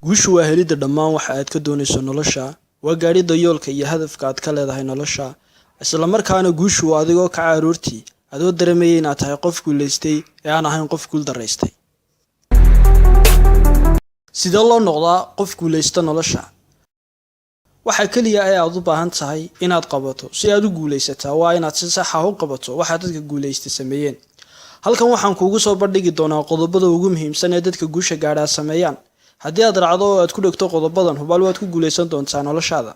Guushu waa helidda dhammaan waxa aad ka doonayso nolosha, waa gaadhida yoolka iyo hadafka aad ka leedahay nolosha. Isla markaana guushu waa adigoo ka caruurtii adoo dareemayay inaad tahay qof guuleystay ee aan ahayn qof guul daraystay. Sidee loo noqdaa qof guuleysta nolosha? Waxa kaliya ee aad u baahan tahay inaad qabato si aad u guuleysataa waa inaad si sax ah u qabato waxa dadka guuleystay sameeyeen. Halkan waxaan kuugu soo bandhigi doonaa qodobada ugu muhiimsan ee dadka guusha gaadha sameeyaan. Haddii aad raacdo oo aad ku dhigto qodobadan, hubaal waad ku guuleysan doontaa noloshaada.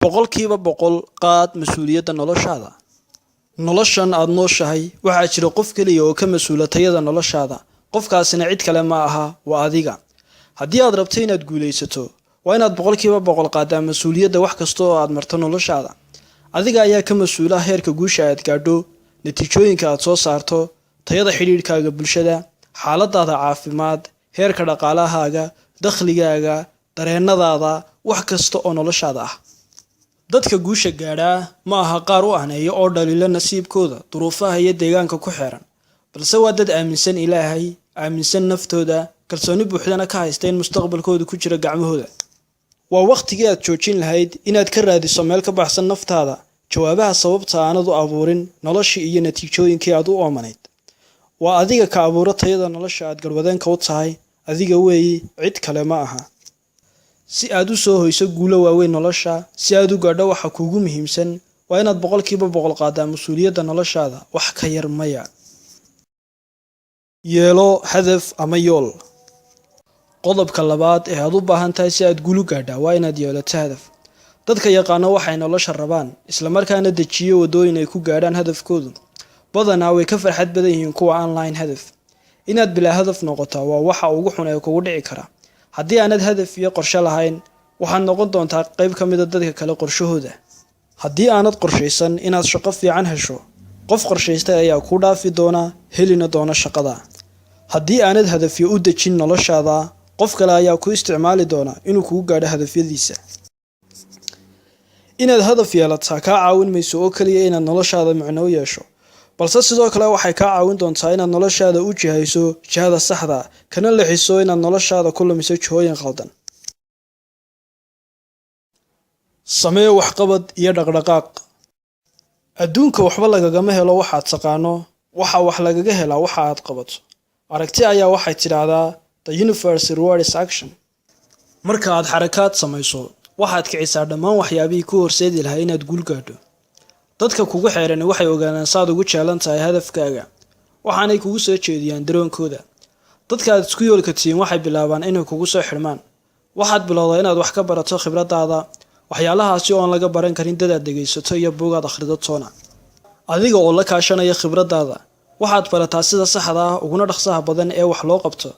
100% qaad mas'uuliyadda noloshaada. Noloshan aad nooshahay waxa jira qof kaliya oo ka mas'uula tayada noloshaada. Qofkaasina cid kale ma aha, waa adiga. Haddii aad rabto inaad guuleysato, waa inaad 100% qaadaa mas'uuliyadda wax kasta oo aad marto noloshaada. Adiga ayaa ka mas'uula heerka guusha aad gaadho, natiijooyinka aad soo saarto, tayada xiriirkaaga bulshada, xaaladaada caafimaad, heerka dhaqaalahaaga, dakhligaaga, dareenadaada, wax kasta oo noloshaada ah. Dadka guusha gaadha ma aha qaar u ahneeyo oo dhaliila nasiibkooda, duruufaha iyo deegaanka ku xeeran, balse waa dad aaminsan Ilaahay, aaminsan naftooda, kalsooni buuxdana ka haysta in mustaqbalkoodu ku jiro gacmahooda. Waa waqtigii aad joojin lahayd inaad ka raadiso meel ka baxsan naftaada jawaabaha sababta aanad u abuurin noloshii iyo natiijooyinkii aad u oomanayd. Waa adiga ka abuura tayada nolosha aad garwadeenka u tahay, adiga weeyi, cid kale ma aha. Si aad u soo hoyso guulo waaweyn nolosha, si aad u gaadho waxa kuugu muhiimsan, waa inaad 100% qaadaa mas'uuliyadda noloshaada, wax ka yar maya. Yeelo hadaf ama yool. Qodobka labaad ee aad u baahan tahay si aad guul u gaadho waa inaad yeelato hadaf. Dadka yaqaan waxay nolosha rabaan, isla markaana dejiyo wadooyin ay ku gaadhaan hadafkoodu. Badanaa way ka farxad badan yihiin kuwa aan lahayn hadaf. Inaad bilaa hadaf noqoto waa waxa ugu xun ee kugu dhici kara. Haddii aanad hadaf iyo qorshe lahayn, waxaad noqon doontaa qayb ka mid ah dadka kale qorshahooda. Haddii aanad qorshaysan inaad shaqo fiican hesho, qof qorshaystay ayaa ku dhaafi doona, helina doona shaqada. Haddii aanad hadafyo u dejin noloshaada, qof kale ayaa ku isticmaali doona inuu kugu gaadho hadafyadiisa. Inaad hadaf yeelataa ka caawin mayso oo kaliya inaad noloshaada macno u yeesho, balse sidoo kale waxay ka caawin doontaa inaad noloshaada u jihayso jihada saxda ah, kana leexiso inaad noloshaada ku lumiso jihooyin khaldan. Samee waxqabad iyo dhaqdhaqaaq. Adduunka waxba lagagama helo waxaad taqaano, waxa wax lagaga helaa waxa aad qabato. Aragti ayaa waxay tiraahdaa the universe rewards action. Marka aad xarakaad samayso, waxaad kicisaa dhammaan waxyaabihii ku horseedi lahaa inaad guul gaadho. Dadka kugu xeeran waxay ogaanaan saad ugu jeclan tahay hadafkaaga, waxaanay kugu soo jeediyaan dareenkooda. Dadka aad isku yoolka tihiin waxay bilaabaan inay kugu soo xirmaan. Waxaad bilowdaa inaad wax ka barato khibradaada, waxyaalahaasi oo aan laga baran karin dad aad dhegaysato iyo buug aad akhrido toona. Adiga oo la kaashanaya khibradaada, waxaad barataa sida saxda ah uguna dhaqsaha badan ee wax loo qabto.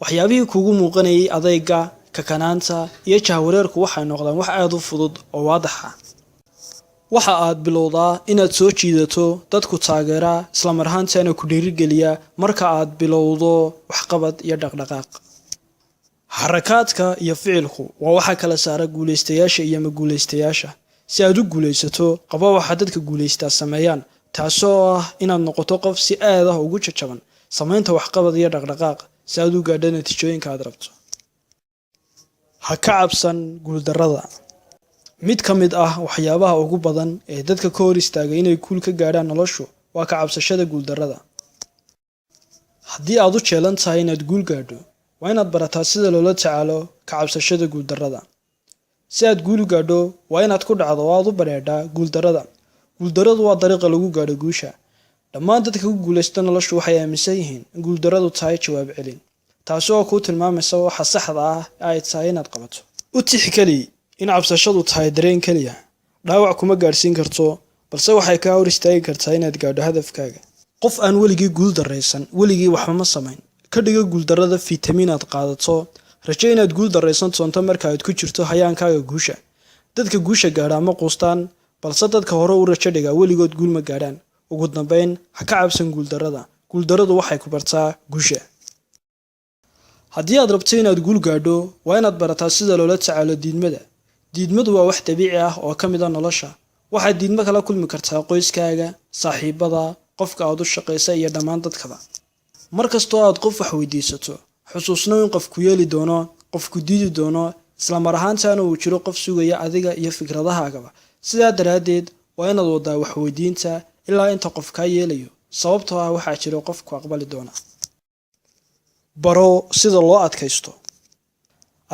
Waxyaabihii kugu muuqanayay adayga, kakanaanta iyo jahwareerku waxay noqdaan wax aad u fudud oo waadax ah. Waxa aad bilowdaa inaad soo jiidato dadku taageera, isla marhaantaana ku dhiirigeliya marka aad bilowdo waxqabad iyo dhaqdhaqaaq. Xarakaadka iyo ficilku waa waxa kala saara guuleystayaasha iyo ma-guuleystayaasha. Si aad u guuleysato, qaba waxa dadka guuleystaa sameeyaan, taasoo ah inaad noqoto qof si aad ah ugu jajaban samaynta waxqabad iyo dhaqdhaqaaq si aad u gaadho natiijooyinka aad rabto. Ha ka cabsan guuldarrada. Mid ka mid ah waxyaabaha ugu badan ee dadka ka hor istaaga inay guul ka gaadhaan noloshu waa ka cabsashada guuldarrada. Haddii aad u jeclan tahay inaad guul gaadho, waa inaad barataa sida loola tacaalo ka cabsashada guuldarrada. Si aad guul u gaadho, waa inaad ku dhacdo oo aad u bareedhaa guuldarrada. Guuldarradu waa dariiqa lagu gaadho guusha. Dhammaan dadka ku guuleysta noloshu waxay aaminsan yihiin in guuldarradu tahay jawaab celin, taasoo ku tilmaamaysa waxa saxda ah ee ay tahay inaad qabato. U tixgeli in cabsashadu tahay dareen kaliya, dhaawac kuma gaarsiin karto, balse waxay ka hor istaagi kartaa inaad gaadho hadafkaaga. Qof aan weligii guul daraysan, weligii waxba ma samayn. Ka dhiga guuldarrada fiitamiin aad qaadato, rajo inaad guul daraysan doonto marka aad ku jirto hayaankaaga guusha. Dadka guusha gaadha ma quustaan, balse dadka hore u rajo dhiga weligood guul ma gaadhaan. Ugu dambeyn, ha ka cabsan guuldarrada. Guuldarradu waxay ku bartaa guusha. Haddii aad rabto inaad guul gaadho, waa inaad barataa sida loola tacaalo diidmada. Diidmadu waa wax dabiici ah oo ka mid ah nolosha. Waxaad diidmo kala kulmi kartaa qoyskaaga, saaxiibada, qofka aad u shaqaysa iyo dhammaan dadkaba. Markastoo aad qof wax weydiisato, xusuusno in qofku yeeli doono, qofku diidi doono, isla mar ahaantaana uu jiro qof sugaya adiga iyo fikradahaagaba. sidaa daraaddeed waa inaad wadaa waxweydiinta ilaa inta qof kaa yeelayo, sababtoo ah waxaa jiro qofku aqbali doona. baro sida loo adkaysto.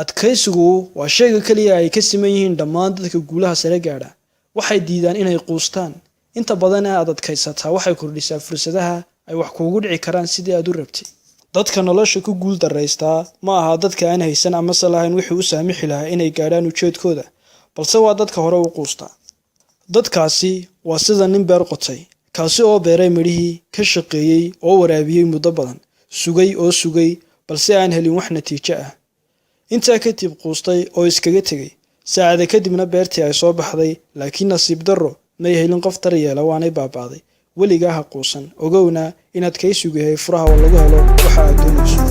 adkaysigu waa shayga kaliya ay ka siman yihiin dhammaan dadka guulaha sare gaadha. waxay diidaan inay quustaan. inta badan ee aad adkaysataa waxay kordhisaa fursadaha ay wax kuugu dhici karaan sidii aad u rabtay. dadka nolosha ku guul daraystaa ma aha dadka aan haysan amase lahayn wixii u saamixi lahaa inay gaadhaan ujeedkooda, balse waa dadka hore u quustaa. dadkaasi waa sida nin beer qotay, kaasi oo beeray midhihii, ka shaqeeyey oo waraabiyey muddo badan, sugay balse aan helin wax natiijo ah. intaa kadib quustay oo iskaga tegay. saacada kadibna beertii ay soo baxday, laakiin nasiib darro may helin qof daryeela, waanay baabaaday. weligaa ha quusan, ogowna inaad adkaysigu yahay furaha oo lagu helo waxa aad doonayso.